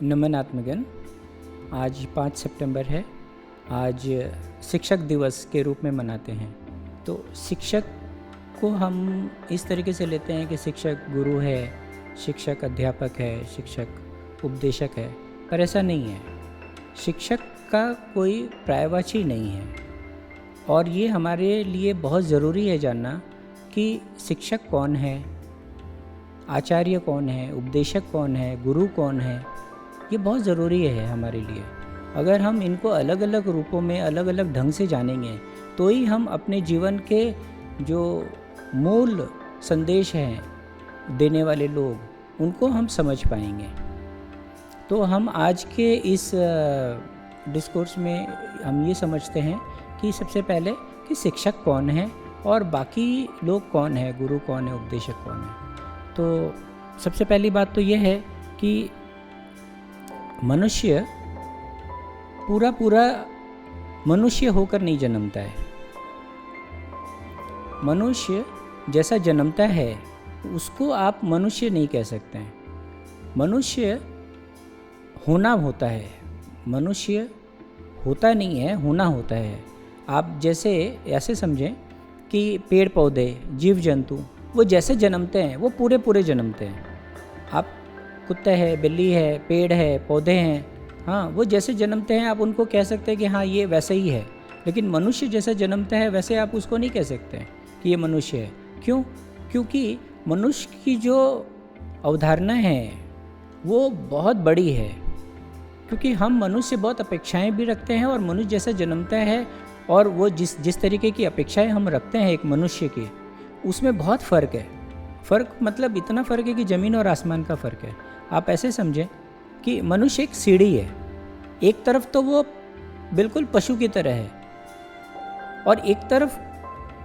नमन आत्मगन। आज 5 सितंबर है। आज शिक्षक दिवस के रूप में मनाते हैं। तो शिक्षक को हम इस तरीके से लेते हैं कि शिक्षक गुरु है, शिक्षक अध्यापक है, शिक्षक उपदेशक है, पर ऐसा नहीं है। शिक्षक का कोई पर्यायवाची नहीं है और ये हमारे लिए बहुत ज़रूरी है जानना कि शिक्षक कौन है, आचार्य कौन है, उपदेशक कौन है, गुरु कौन है। ये बहुत ज़रूरी है हमारे लिए। अगर हम इनको अलग अलग रूपों में अलग अलग ढंग से जानेंगे तो ही हम अपने जीवन के जो मूल संदेश हैं देने वाले लोग उनको हम समझ पाएंगे। तो हम आज के इस डिस्कोर्स में हम ये समझते हैं कि सबसे पहले कि शिक्षक कौन है और बाकी लोग कौन है, गुरु कौन है, उपदेशक कौन है। तो सबसे पहली बात तो ये है कि मनुष्य पूरा मनुष्य होकर नहीं जन्मता है। मनुष्य जैसा जन्मता है उसको आप मनुष्य नहीं कह सकते हैं। मनुष्य होना होता है, मनुष्य होता नहीं है, होना होता है। आप जैसे ऐसे समझें कि पेड़ पौधे, जीव जंतु वो जैसे जन्मते हैं वो पूरे जन्मते हैं। आप कुत्ता है, बिल्ली है, पेड़ है, पौधे हैं, हाँ वो जैसे जन्मते हैं आप उनको कह सकते हैं कि हाँ ये वैसे ही है। लेकिन मनुष्य जैसा जन्मता है वैसे आप उसको नहीं कह सकते हैं कि ये मनुष्य है। क्यों? क्योंकि मनुष्य की जो अवधारणा है वो बहुत बड़ी है। क्योंकि हम मनुष्य बहुत अपेक्षाएं भी रखते हैं और मनुष्य जैसा जन्मता है और वो जिस तरीके की अपेक्षाएं हम रखते हैं एक मनुष्य की, उसमें बहुत फ़र्क है। फ़र्क मतलब इतना फ़र्क है कि ज़मीन और आसमान का फ़र्क है। आप ऐसे समझें कि मनुष्य एक सीढ़ी है। एक तरफ तो वो बिल्कुल पशु की तरह है और एक तरफ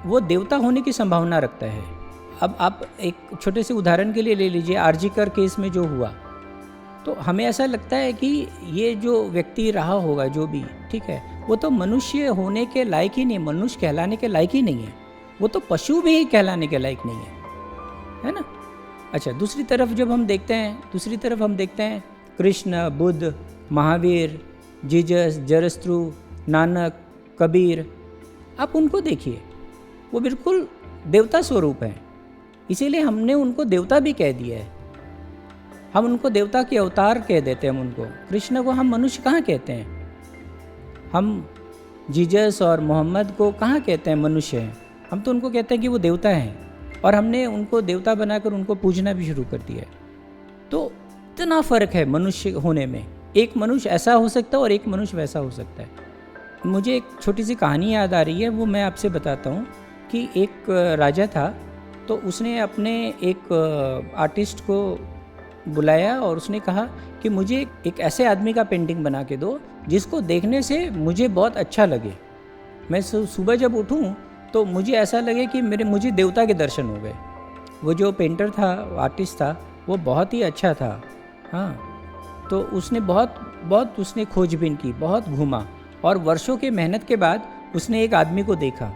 वो देवता होने की संभावना रखता है। अब आप एक छोटे से उदाहरण के लिए ले लीजिए, आरजीकर केस में जो हुआ, तो हमें ऐसा लगता है कि ये जो व्यक्ति रहा होगा जो भी, ठीक है, वो तो मनुष्य होने के लायक ही नहीं, मनुष्य कहलाने के लायक ही नहीं है। वो तो पशु भी कहलाने के लायक नहीं है ना। अच्छा, दूसरी तरफ हम देखते हैं कृष्ण, बुद्ध, महावीर, जीसस, जरस्त्रु, नानक, कबीर, आप उनको देखिए, वो बिल्कुल देवता स्वरूप हैं। इसीलिए हमने उनको देवता भी कह दिया है। हम उनको देवता के अवतार कह देते हैं। हम उनको, कृष्ण को हम मनुष्य कहाँ कहते हैं? हम जीसस और मोहम्मद को कहाँ कहते हैं मनुष्य हैं? हम तो उनको कहते हैं कि वो देवता हैं और हमने उनको देवता बनाकर उनको पूजना भी शुरू कर दिया है। तो इतना फ़र्क है मनुष्य होने में। एक मनुष्य ऐसा हो सकता है और एक मनुष्य वैसा हो सकता है। मुझे एक छोटी सी कहानी याद आ रही है, वो मैं आपसे बताता हूँ कि एक राजा था, तो उसने अपने एक आर्टिस्ट को बुलाया और उसने कहा कि मुझे एक ऐसे आदमी का पेंटिंग बना के दो जिसको देखने से मुझे बहुत अच्छा लगे। मैं सुबह जब उठूँ तो मुझे ऐसा लगे कि मुझे देवता के दर्शन हो गए। वो जो पेंटर था, आर्टिस्ट था, वो बहुत ही अच्छा था। हाँ, तो उसने बहुत उसने खोजबीन की, बहुत घूमा और वर्षों के मेहनत के बाद उसने एक आदमी को देखा,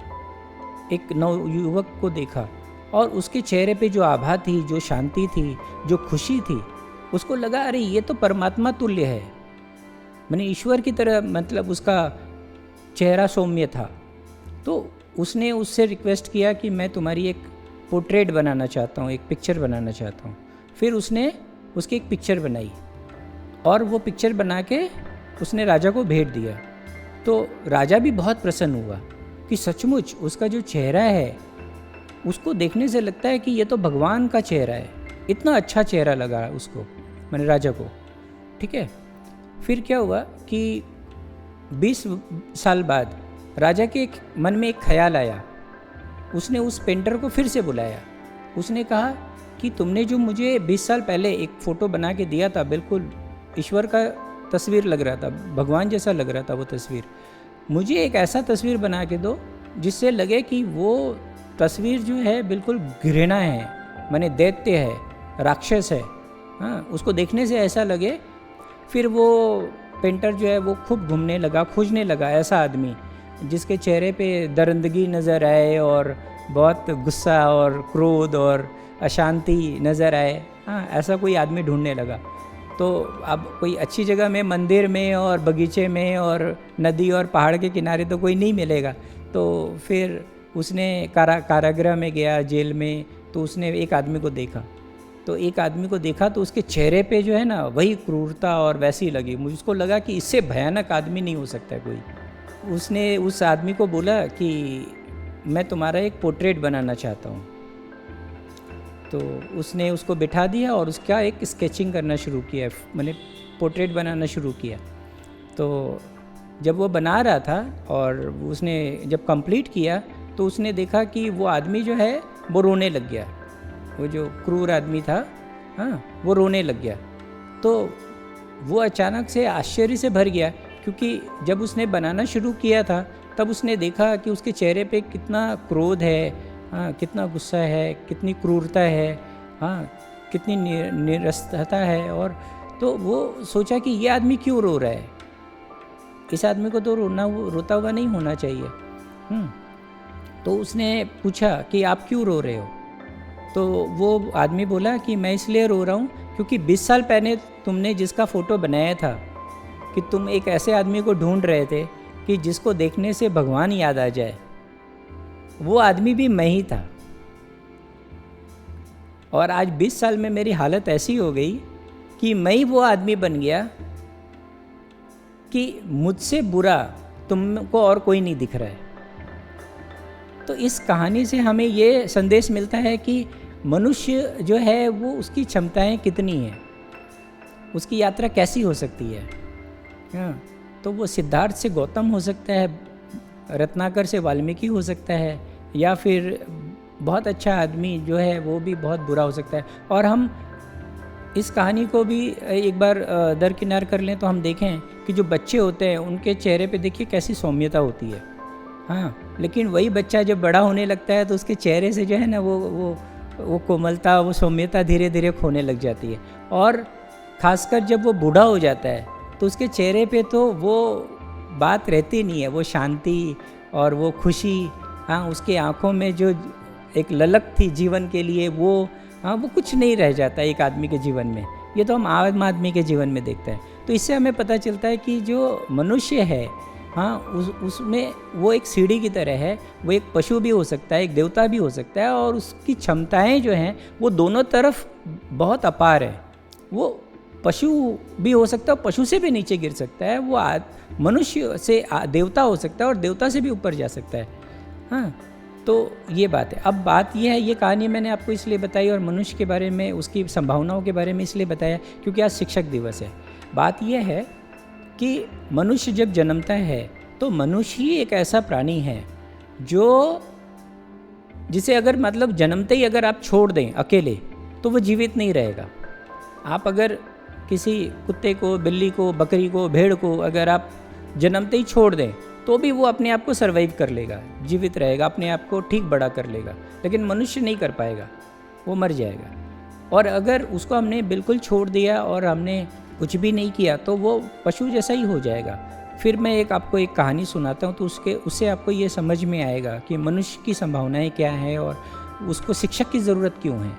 एक नवयुवक को देखा और उसके चेहरे पे जो आभा थी, जो शांति थी, जो खुशी थी, उसको लगा अरे ये तो परमात्मा तुल्य है, मैंने ईश्वर की तरह, मतलब उसका चेहरा सौम्य था। तो उसने उससे रिक्वेस्ट किया कि मैं तुम्हारी एक पोर्ट्रेट बनाना चाहता हूँ, एक पिक्चर बनाना चाहता हूँ। फिर उसने उसकी एक पिक्चर बनाई और वो पिक्चर बना के उसने राजा को भेंट दिया। तो राजा भी बहुत प्रसन्न हुआ कि सचमुच उसका जो चेहरा है उसको देखने से लगता है कि ये तो भगवान का चेहरा है। इतना अच्छा चेहरा लगा उसको, मैंने राजा को, ठीक है। फिर क्या हुआ कि 20 साल बाद राजा के मन में एक ख्याल आया। उसने उस पेंटर को फिर से बुलाया। उसने कहा कि तुमने जो मुझे 20 साल पहले एक फ़ोटो बना के दिया था, बिल्कुल ईश्वर का तस्वीर लग रहा था, भगवान जैसा लग रहा था वो तस्वीर, मुझे एक ऐसा तस्वीर बना के दो जिससे लगे कि वो तस्वीर जो है बिल्कुल घृणा है, माने दैत्य है, राक्षस है। हाँ, उसको देखने से ऐसा लगे। फिर वो पेंटर जो है वो खूब घूमने लगा, खोजने लगा ऐसा आदमी जिसके चेहरे पे दरिंदगी नज़र आए और बहुत गुस्सा और क्रोध और अशांति नज़र आए। हाँ, ऐसा कोई आदमी ढूंढने लगा। तो अब कोई अच्छी जगह में, मंदिर में और बगीचे में और नदी और पहाड़ के किनारे तो कोई नहीं मिलेगा। तो फिर उसने कारागृह में गया, जेल में, तो उसने एक आदमी को देखा। तो एक आदमी को देखा तो उसके चेहरे पे जो है ना वही क्रूरता और वैसी लगी। मुझको लगा कि इससे भयानक आदमी नहीं हो सकता कोई। उसने उस आदमी को बोला कि मैं तुम्हारा एक पोर्ट्रेट बनाना चाहता हूँ। तो उसने उसको बिठा दिया और उसका एक स्केचिंग करना शुरू किया, मैंने पोर्ट्रेट बनाना शुरू किया। तो जब वो बना रहा था और उसने जब कंप्लीट किया तो उसने देखा कि वो आदमी जो है वो रोने लग गया। वो जो क्रूर आदमी था, हाँ, वो रोने लग गया। तो वो अचानक से आश्चर्य से भर गया, क्योंकि जब उसने बनाना शुरू किया था तब उसने देखा कि उसके चेहरे पे कितना क्रोध है, हाँ, कितना गुस्सा है, कितनी क्रूरता है, हाँ, कितनी निरस्तता है। और तो वो सोचा कि ये आदमी क्यों रो रहा है, इस आदमी को तो रोता हुआ नहीं होना चाहिए। तो उसने पूछा कि आप क्यों रो रहे हो। तो वो आदमी बोला कि मैं इसलिए रो रहा हूँ क्योंकि 20 साल पहले तुमने जिसका फ़ोटो बनाया था कि तुम एक ऐसे आदमी को ढूंढ रहे थे कि जिसको देखने से भगवान याद आ जाए, वो आदमी भी मैं ही था। और आज 20 साल में मेरी हालत ऐसी हो गई कि मैं ही वो आदमी बन गया कि मुझसे बुरा तुमको और कोई नहीं दिख रहा है। तो इस कहानी से हमें ये संदेश मिलता है कि मनुष्य जो है वो उसकी क्षमताएं कितनी हैं, उसकी यात्रा कैसी हो सकती है। हाँ, तो वो सिद्धार्थ से गौतम हो सकता है, रत्नाकर से वाल्मीकि हो सकता है, या फिर बहुत अच्छा आदमी जो है वो भी बहुत बुरा हो सकता है। और हम इस कहानी को भी एक बार दरकिनार कर लें तो हम देखें कि जो बच्चे होते हैं उनके चेहरे पे देखिए कैसी सौम्यता होती है। हाँ, लेकिन वही बच्चा जब बड़ा होने लगता है तो उसके चेहरे से जो है ना वो कोमलता, वो सौम्यता धीरे धीरे खोने लग जाती है। और ख़ासकर जब वो बूढ़ा हो जाता है तो उसके चेहरे पे तो वो बात रहती नहीं है, वो शांति और वो खुशी, हाँ, उसके आँखों में जो एक ललक थी जीवन के लिए, वो हाँ, वो कुछ नहीं रह जाता एक आदमी के जीवन में। ये तो हम आम आदमी के जीवन में देखते हैं। तो इससे हमें पता चलता है कि जो मनुष्य है, हाँ, उसमें वो एक सीढ़ी की तरह है। वो एक पशु भी हो सकता है, एक देवता भी हो सकता है, और उसकी क्षमताएं जो हैं वो दोनों तरफ बहुत अपार है। वो पशु भी हो सकता है, पशु से भी नीचे गिर सकता है, वो मनुष्य से देवता हो सकता है और देवता से भी ऊपर जा सकता है। हाँ, तो ये बात है। अब बात ये है, ये कहानी मैंने आपको इसलिए बताई और मनुष्य के बारे में, उसकी संभावनाओं के बारे में इसलिए बताया क्योंकि आज शिक्षक दिवस है। बात यह है कि मनुष्य जब जन्मता है तो मनुष्य ही एक ऐसा प्राणी है जिसे अगर मतलब जन्मते ही अगर आप छोड़ दें अकेले तो वो जीवित नहीं रहेगा। आप अगर किसी कुत्ते को, बिल्ली को, बकरी को, भेड़ को अगर आप जन्मते ही छोड़ दें तो भी वो अपने आप को सर्वाइव कर लेगा, जीवित रहेगा, अपने आप को ठीक बड़ा कर लेगा। लेकिन मनुष्य नहीं कर पाएगा, वो मर जाएगा। और अगर उसको हमने बिल्कुल छोड़ दिया और हमने कुछ भी नहीं किया तो वो पशु जैसा ही हो जाएगा। फिर मैं आपको एक कहानी सुनाता हूँ तो उससे आपको ये समझ में आएगा कि मनुष्य की संभावनाएं क्या हैं और उसको शिक्षक की ज़रूरत क्यों है।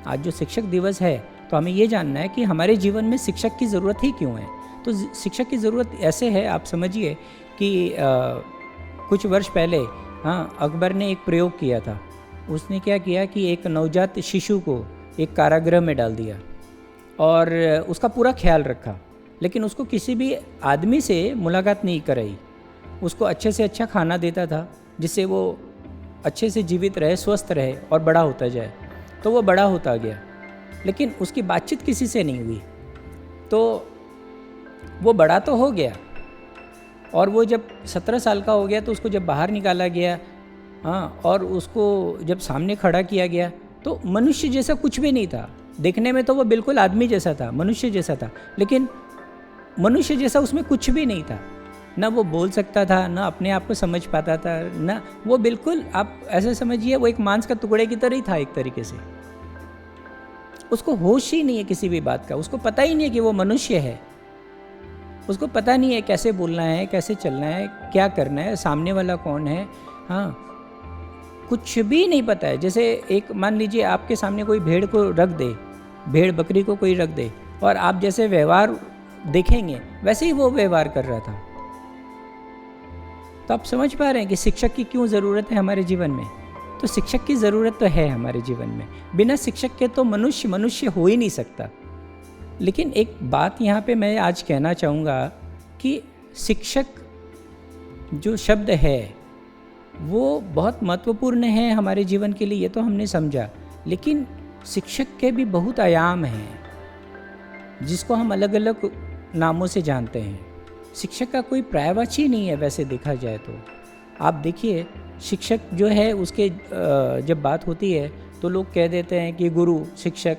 आज जो शिक्षक दिवस है तो हमें ये जानना है कि हमारे जीवन में शिक्षक की ज़रूरत ही क्यों है। तो शिक्षक की ज़रूरत ऐसे है, आप समझिए कि कुछ वर्ष पहले, हाँ, अकबर ने एक प्रयोग किया था। उसने क्या किया कि एक नवजात शिशु को एक कारागृह में डाल दिया और उसका पूरा ख्याल रखा, लेकिन उसको किसी भी आदमी से मुलाकात नहीं कराई। उसको अच्छे से अच्छा खाना देता था जिससे वो अच्छे से जीवित रहे, स्वस्थ रहे और बड़ा होता जाए। तो वो बड़ा होता गया, लेकिन उसकी बातचीत किसी से नहीं हुई। तो वो बड़ा तो हो गया और वो जब 17 साल का हो गया तो उसको जब बाहर निकाला गया, हाँ, और उसको जब सामने खड़ा किया गया तो मनुष्य जैसा कुछ भी नहीं था। देखने में तो वो बिल्कुल आदमी जैसा था, मनुष्य जैसा था, लेकिन मनुष्य जैसा उसमें कुछ भी नहीं था। ना वो बोल सकता था, ना अपने आप को समझ पाता था, ना वो बिल्कुल, आप ऐसे समझिए वो एक मांस का टुकड़े की तरह ही था एक तरीके से। उसको होश ही नहीं है किसी भी बात का, उसको पता ही नहीं है कि वो मनुष्य है। उसको पता नहीं है कैसे बोलना है, कैसे चलना है, क्या करना है, सामने वाला कौन है, हाँ, कुछ भी नहीं पता है। जैसे एक मान लीजिए आपके सामने कोई भेड़ को रख दे, भेड़ बकरी को कोई रख दे और आप जैसे व्यवहार देखेंगे वैसे ही वो व्यवहार कर रहा था। तो आप समझ पा रहे हैं कि शिक्षक की क्यों ज़रूरत है हमारे जीवन में। तो शिक्षक की ज़रूरत तो है हमारे जीवन में, बिना शिक्षक के तो मनुष्य हो ही नहीं सकता। लेकिन एक बात यहाँ पे मैं आज कहना चाहूँगा कि शिक्षक जो शब्द है वो बहुत महत्वपूर्ण है हमारे जीवन के लिए, ये तो हमने समझा। लेकिन शिक्षक के भी बहुत आयाम हैं जिसको हम अलग अलग नामों से जानते हैं। शिक्षक का कोई पर्यायवाची नहीं है वैसे देखा जाए तो। आप देखिए शिक्षक जो है उसके जब बात होती है तो लोग कह देते हैं कि गुरु शिक्षक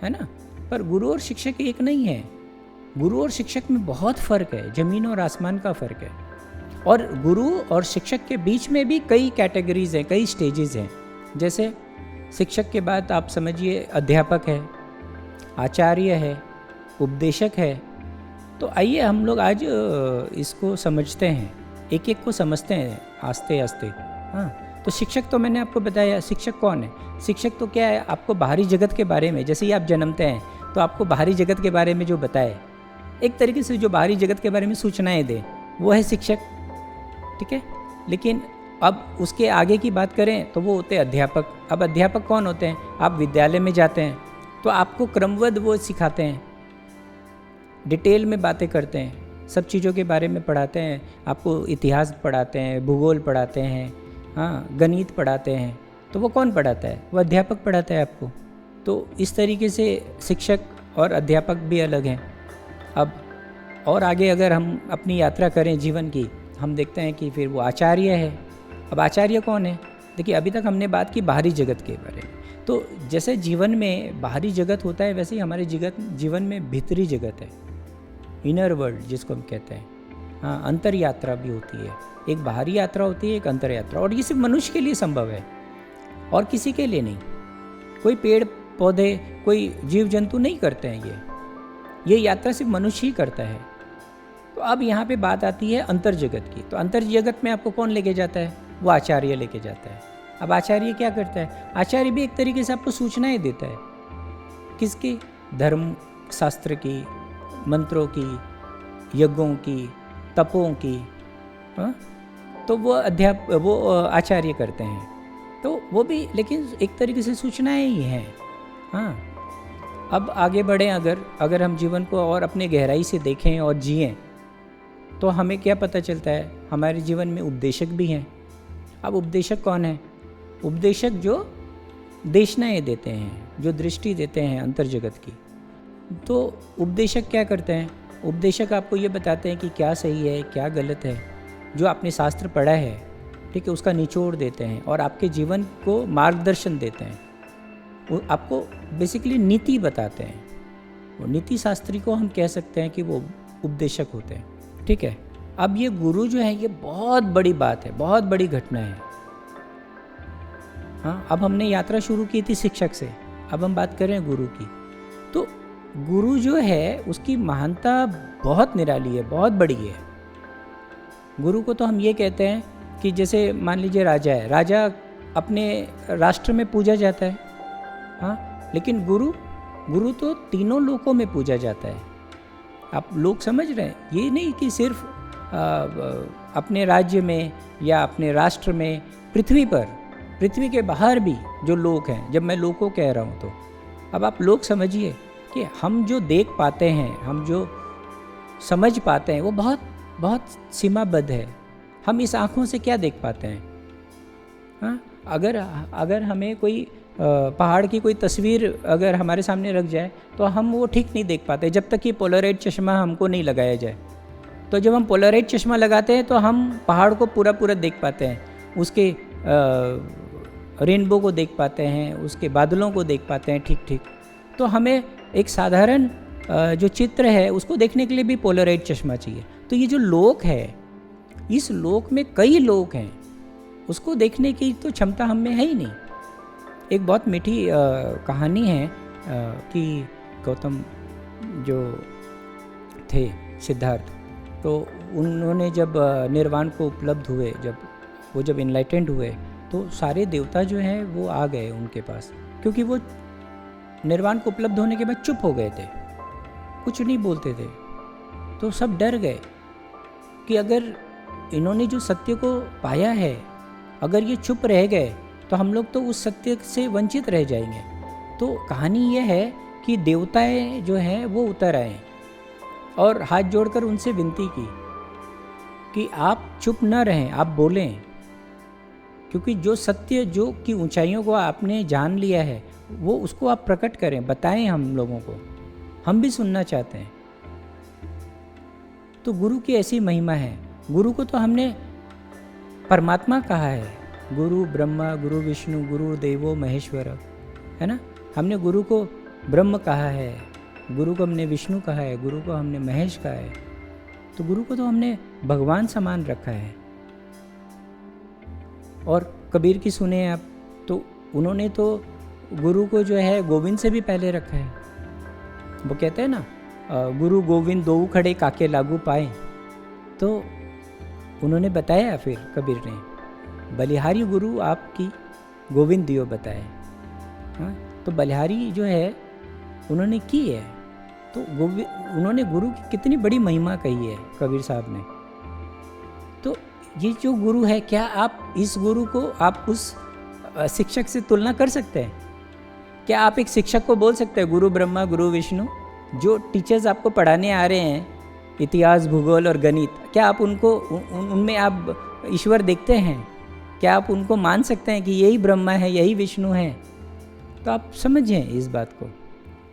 है ना, पर गुरु और शिक्षक एक नहीं है। गुरु और शिक्षक में बहुत फ़र्क है, ज़मीन और आसमान का फ़र्क है। और गुरु और शिक्षक के बीच में भी कई कैटेगरीज़ हैं, कई स्टेजेस हैं। जैसे शिक्षक के बाद आप समझिए अध्यापक है, आचार्य है, उपदेशक है। तो आइए हम लोग आज इसको समझते हैं, एक एक को समझते हैं आस्ते आस्ते। हाँ, तो शिक्षक तो मैंने आपको बताया। शिक्षक कौन है? शिक्षक तो क्या है, आपको बाहरी जगत के बारे में, जैसे ही आप जन्मते हैं तो आपको बाहरी जगत के बारे में जो बताए, एक तरीके से जो बाहरी जगत के बारे में सूचनाएं दे, वो है शिक्षक, ठीक है। लेकिन अब उसके आगे की बात करें तो वो होते हैं अध्यापक। अब अध्यापक कौन होते हैं? आप विद्यालय में जाते हैं तो आपको क्रमबद्ध वो सिखाते हैं, डिटेल में बातें करते हैं, सब चीज़ों के बारे में पढ़ाते हैं, आपको इतिहास पढ़ाते हैं, भूगोल पढ़ाते हैं, हाँ, गणित पढ़ाते हैं। तो वो कौन पढ़ाता है? वो अध्यापक पढ़ाता है आपको। तो इस तरीके से शिक्षक और अध्यापक भी अलग हैं। अब और आगे अगर हम अपनी यात्रा करें जीवन की, हम देखते हैं कि फिर वो आचार्य है। अब आचार्य कौन है? देखिए अभी तक हमने बात की बाहरी जगत के बारे में। तो जैसे जीवन में बाहरी जगत होता है वैसे ही हमारे जीवन में भीतरी जगत है, इनर वर्ल्ड जिसको हम कहते हैं। हाँ, अंतर यात्रा भी होती है। एक बाहरी यात्रा होती है, एक अंतर यात्रा। और ये सिर्फ मनुष्य के लिए संभव है और किसी के लिए नहीं। कोई पेड़ पौधे, कोई जीव जंतु नहीं करते हैं ये यात्रा सिर्फ मनुष्य ही करता है। तो अब यहाँ पे बात आती है अंतर जगत की। तो अंतर जगत में आपको कौन लेके जाता है? वो आचार्य लेके जाता है। अब आचार्य क्या करता है? आचार्य भी एक तरीके से आपको सूचनाएं देता है। किसकी? धर्म शास्त्र की, मंत्रों की, यज्ञों की, तपों की। हाँ, तो वो आचार्य करते हैं। तो वो भी लेकिन एक तरीके से सूचनाएं ही हैं। हाँ, अब आगे बढ़ें, अगर हम जीवन को और अपने गहराई से देखें और जिएं तो हमें क्या पता चलता है? हमारे जीवन में उपदेशक भी हैं। अब उपदेशक कौन है? उपदेशक जो देशनाएं देते हैं, जो दृष्टि देते हैं अंतर जगत की। तो उपदेशक क्या करते हैं? उपदेशक आपको ये बताते हैं कि क्या सही है, क्या गलत है। जो आपने शास्त्र पढ़ा है, ठीक है, उसका निचोड़ देते हैं और आपके जीवन को मार्गदर्शन देते हैं। वो आपको बेसिकली नीति बताते हैं। वो नीति शास्त्री को हम कह सकते हैं कि वो उपदेशक होते हैं, ठीक है। अब ये गुरु जो है, ये बहुत बड़ी बात है, बहुत बड़ी घटना है। हाँ, अब हमने यात्रा शुरू की थी शिक्षक से, अब हम बात कर रहे हैं गुरु की। तो गुरु जो है उसकी महानता बहुत निराली है, बहुत बड़ी है। गुरु को तो हम ये कहते हैं कि जैसे मान लीजिए राजा है, राजा अपने राष्ट्र में पूजा जाता है। हाँ, लेकिन गुरु तो तीनों लोकों में पूजा जाता है। आप लोग समझ रहे हैं? ये नहीं कि सिर्फ अपने राज्य में या अपने राष्ट्र में, पृथ्वी के बाहर भी जो लोग हैं, जब मैं लोग को कह रहा हूँ तो अब आप लोग समझिए कि हम जो देख पाते हैं, हम जो समझ पाते हैं, वो बहुत बहुत सीमाबद्ध है। हम इस आँखों से क्या देख पाते हैं? हाँ, अगर हमें कोई पहाड़ की कोई तस्वीर अगर हमारे सामने रख जाए तो हम वो ठीक नहीं देख पाते जब तक कि पोलराइड चश्मा हमको नहीं लगाया जाए। तो जब हम पोलराइड चश्मा लगाते हैं तो हम पहाड़ को पूरा देख पाते हैं, उसके रेनबो को देख पाते हैं, उसके बादलों को देख पाते हैं, ठीक। तो हमें एक साधारण जो चित्र है उसको देखने के लिए भी पोलराइड चश्मा चाहिए। तो ये जो लोक है, इस लोक में कई लोग हैं, उसको देखने की तो क्षमता हम में है ही नहीं। एक बहुत मीठी कहानी है कि गौतम जो थे, सिद्धार्थ, तो उन्होंने जब निर्वाण को उपलब्ध हुए, जब इनलाइटेंड हुए, तो सारे देवता जो हैं वो आ गए उनके पास, क्योंकि वो निर्वाण को उपलब्ध होने के बाद चुप हो गए थे। कुछ नहीं बोलते थे। तो सब डर गए कि अगर इन्होंने जो सत्य को पाया है, अगर ये चुप रह गए तो हम लोग तो उस सत्य से वंचित रह जाएंगे। तो कहानी ये है कि देवताएं जो हैं वो उतर आए और हाथ जोड़कर उनसे विनती की कि आप चुप न रहें, आप बोलें, क्योंकि जो सत्य जो की ऊंचाइयों को आपने जान लिया है वो उसको आप प्रकट करें, बताएं हम लोगों को, हम भी सुनना चाहते हैं। तो गुरु की ऐसी महिमा है। गुरु को तो हमने परमात्मा कहा है, गुरु ब्रह्मा गुरु विष्णु गुरु देवो महेश्वर, है ना। हमने गुरु को ब्रह्म कहा है, गुरु को हमने विष्णु कहा है, गुरु को हमने महेश कहा है। तो गुरु को तो हमने भगवान समान रखा है। और कबीर की सुने आप, तो उन्होंने तो गुरु को जो है गोविंद से भी पहले रखा है। वो कहते हैं ना, गुरु गोविंद दोऊ खड़े काके लागू पाए। तो उन्होंने बताया फिर कबीर ने, बलिहारी गुरु आपकी गोविंद दियो बताए। हाँ, तो बलिहारी जो है उन्होंने की है। तो उन्होंने गुरु की कितनी बड़ी महिमा कही है कबीर साहब ने। तो ये जो गुरु है, क्या आप इस गुरु को आप उस शिक्षक से तुलना कर सकते हैं? क्या आप एक शिक्षक को बोल सकते हैं गुरु ब्रह्मा गुरु विष्णु? जो टीचर्स आपको पढ़ाने आ रहे हैं इतिहास भूगोल और गणित, क्या आप उनको उनमें आप ईश्वर देखते हैं? क्या आप उनको मान सकते हैं कि यही ब्रह्मा है, यही विष्णु है? तो आप समझें इस बात को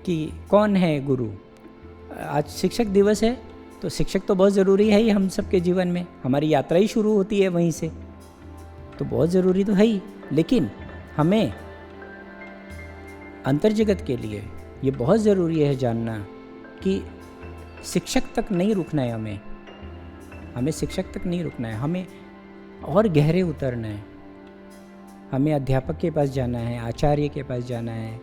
कि कौन है गुरु। आज शिक्षक दिवस है, तो शिक्षक तो बहुत ज़रूरी है ही हम सबके जीवन में, हमारी यात्रा ही शुरू होती है वहीं से, तो बहुत ज़रूरी तो है ही। लेकिन हमें अंतर्जगत के लिए ये बहुत ज़रूरी है जानना कि शिक्षक तक नहीं रुकना है, हमें शिक्षक तक नहीं रुकना है, हमें और गहरे उतरना है। हमें अध्यापक के पास जाना है, आचार्य के पास जाना है,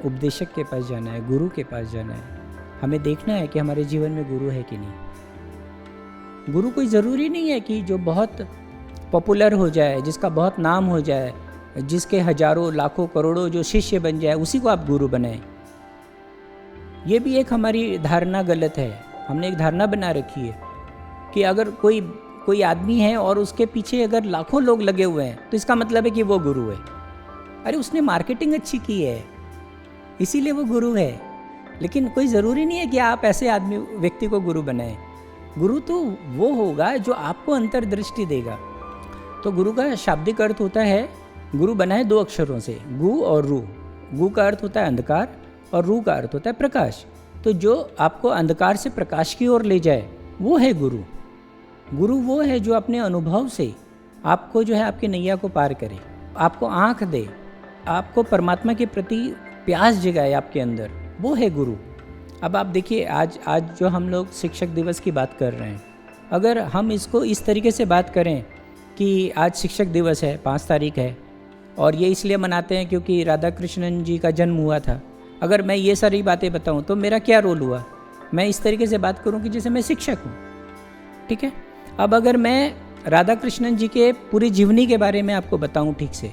उपदेशक के पास जाना है, गुरु के पास जाना है। हमें देखना है कि हमारे जीवन में गुरु है कि नहीं। गुरु कोई ज़रूरी नहीं है कि जो बहुत पॉपुलर हो जाए, जिसका बहुत नाम हो जाए, जिसके हजारों लाखों करोड़ों जो शिष्य बन जाए, उसी को आप गुरु बनाएं। ये भी एक हमारी धारणा गलत है। हमने एक धारणा बना रखी है कि अगर कोई आदमी है और उसके पीछे अगर लाखों लोग लगे हुए हैं तो इसका मतलब है कि वो गुरु है। अरे उसने मार्केटिंग अच्छी की है इसीलिए वो गुरु है। लेकिन कोई ज़रूरी नहीं है कि आप ऐसे व्यक्ति को गुरु बनाएं। गुरु तो वो होगा जो आपको अंतर्दृष्टि देगा। तो गुरु का शाब्दिक अर्थ होता है, गुरु बना है 2 अक्षरों से, गु और रू। गु का अर्थ होता है अंधकार और रू का अर्थ होता है प्रकाश। तो जो आपको अंधकार से प्रकाश की ओर ले जाए वो है गुरु। गुरु वो है जो अपने अनुभव से आपको जो है आपकी नैया को पार करे, आपको आँख दे, आपको परमात्मा के प्रति प्यास जगाए आपके अंदर, वो है गुरु। अब आप देखिए आज जो हम लोग शिक्षक दिवस की बात कर रहे हैं, अगर हम इसको इस तरीके से बात करें कि आज शिक्षक दिवस है, 5 तारीख है, और ये इसलिए मनाते हैं क्योंकि राधा कृष्णन जी का जन्म हुआ था। अगर मैं ये सारी बातें बताऊं तो मेरा क्या रोल हुआ? मैं इस तरीके से बात करूं कि जैसे मैं शिक्षक हूं, ठीक है। अब अगर मैं राधा कृष्णन जी के पूरी जीवनी के बारे में आपको बताऊं ठीक से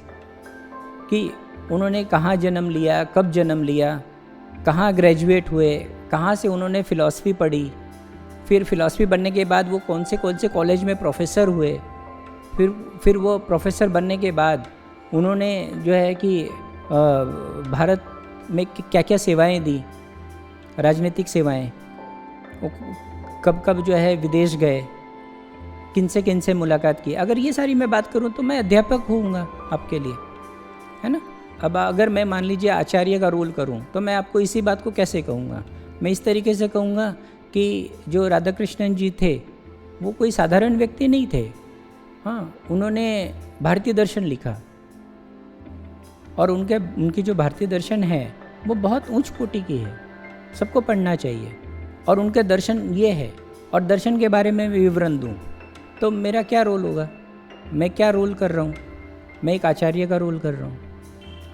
कि उन्होंने कहाँ जन्म लिया, कब जन्म लिया, कहाँ ग्रेजुएट हुए, कहाँ से उन्होंने फ़िलॉसफी पढ़ी, फिर फ़िलॉसफी बनने के बाद वो कौन से कॉलेज में प्रोफेसर हुए, फिर वो प्रोफेसर बनने के बाद उन्होंने जो है कि भारत में क्या क्या सेवाएं दी, राजनीतिक सेवाएं, कब जो है विदेश गए, किन से मुलाकात की। अगर ये सारी मैं बात करूं तो मैं अध्यापक होऊंगा आपके लिए, है ना। अब अगर मैं मान लीजिए आचार्य का रोल करूं तो मैं आपको इसी बात को कैसे कहूँगा? मैं इस तरीके से कहूँगा कि जो राधा कृष्णन जी थे वो कोई साधारण व्यक्ति नहीं थे। हाँ, उन्होंने भारतीय दर्शन लिखा और उनकी जो भारतीय दर्शन है वो बहुत ऊंच कोटि की है, सबको पढ़ना चाहिए। और उनके दर्शन ये है, और दर्शन के बारे में विवरण दूं तो मेरा क्या रोल होगा? मैं क्या रोल कर रहा हूँ? मैं एक आचार्य का रोल कर रहा हूँ।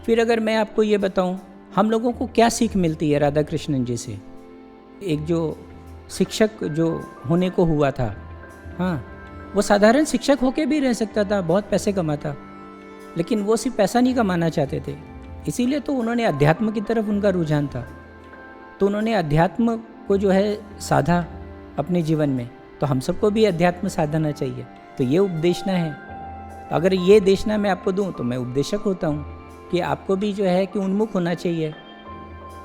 फिर अगर मैं आपको ये बताऊँ हम लोगों को क्या सीख मिलती है राधा कृष्णन जी से। एक जो शिक्षक जो होने को हुआ था, हाँ, वो साधारण शिक्षक होके भी रह सकता था, बहुत पैसे कमाता, लेकिन वो सिर्फ पैसा नहीं कमाना चाहते थे, इसीलिए तो उन्होंने अध्यात्म की तरफ उनका रुझान था। तो उन्होंने अध्यात्म को जो है साधा अपने जीवन में, तो हम सबको भी अध्यात्म साधना चाहिए। तो ये उपदेशना है। अगर ये देशना मैं आपको दूं तो मैं उपदेशक होता हूँ कि आपको भी जो है कि उन्मुख होना चाहिए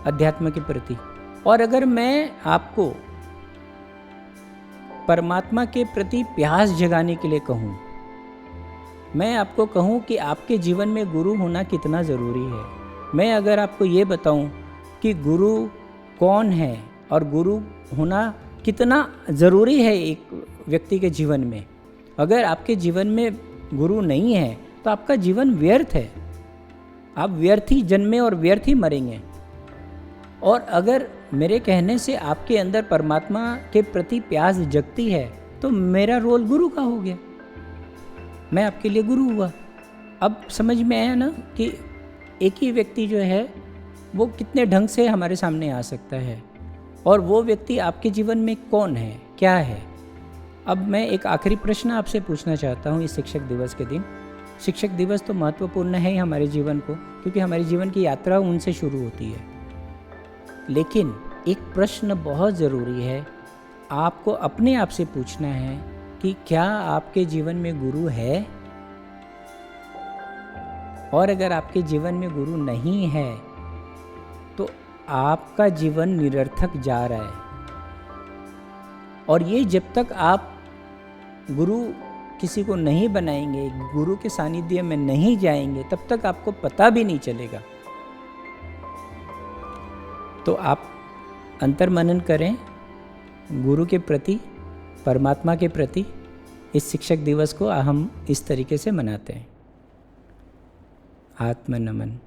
अध्यात्म के प्रति। और अगर मैं आपको परमात्मा के प्रति प्यास जगाने के लिए कहूँ, मैं आपको कहूँ कि आपके जीवन में गुरु होना कितना ज़रूरी है, मैं अगर आपको ये बताऊँ कि गुरु कौन है और गुरु होना कितना ज़रूरी है एक व्यक्ति के जीवन में, अगर आपके जीवन में गुरु नहीं है तो आपका जीवन व्यर्थ है। आप व्यर्थ ही जन्मे और व्यर्थ ही मरेंगे। और अगर मेरे कहने से आपके अंदर परमात्मा के प्रति प्यास जगती है तो मेरा रोल गुरु का हो गया, मैं आपके लिए गुरु हुआ। अब समझ में आया ना कि एक ही व्यक्ति जो है वो कितने ढंग से हमारे सामने आ सकता है, और वो व्यक्ति आपके जीवन में कौन है, क्या है। अब मैं एक आखिरी प्रश्न आपसे पूछना चाहता हूँ इस शिक्षक दिवस के दिन। शिक्षक दिवस तो महत्वपूर्ण है ही हमारे जीवन को, क्योंकि हमारी जीवन की यात्रा उनसे शुरू होती है। लेकिन एक प्रश्न बहुत ज़रूरी है, आपको अपने आप से पूछना है कि क्या आपके जीवन में गुरु है? और अगर आपके जीवन में गुरु नहीं है तो आपका जीवन निरर्थक जा रहा है। और ये जब तक आप गुरु किसी को नहीं बनाएंगे, गुरु के सानिध्य में नहीं जाएंगे, तब तक आपको पता भी नहीं चलेगा। तो आप अंतर्मनन करें गुरु के प्रति, परमात्मा के प्रति। इस शिक्षक दिवस को हम इस तरीके से मनाते हैं। आत्मनमन।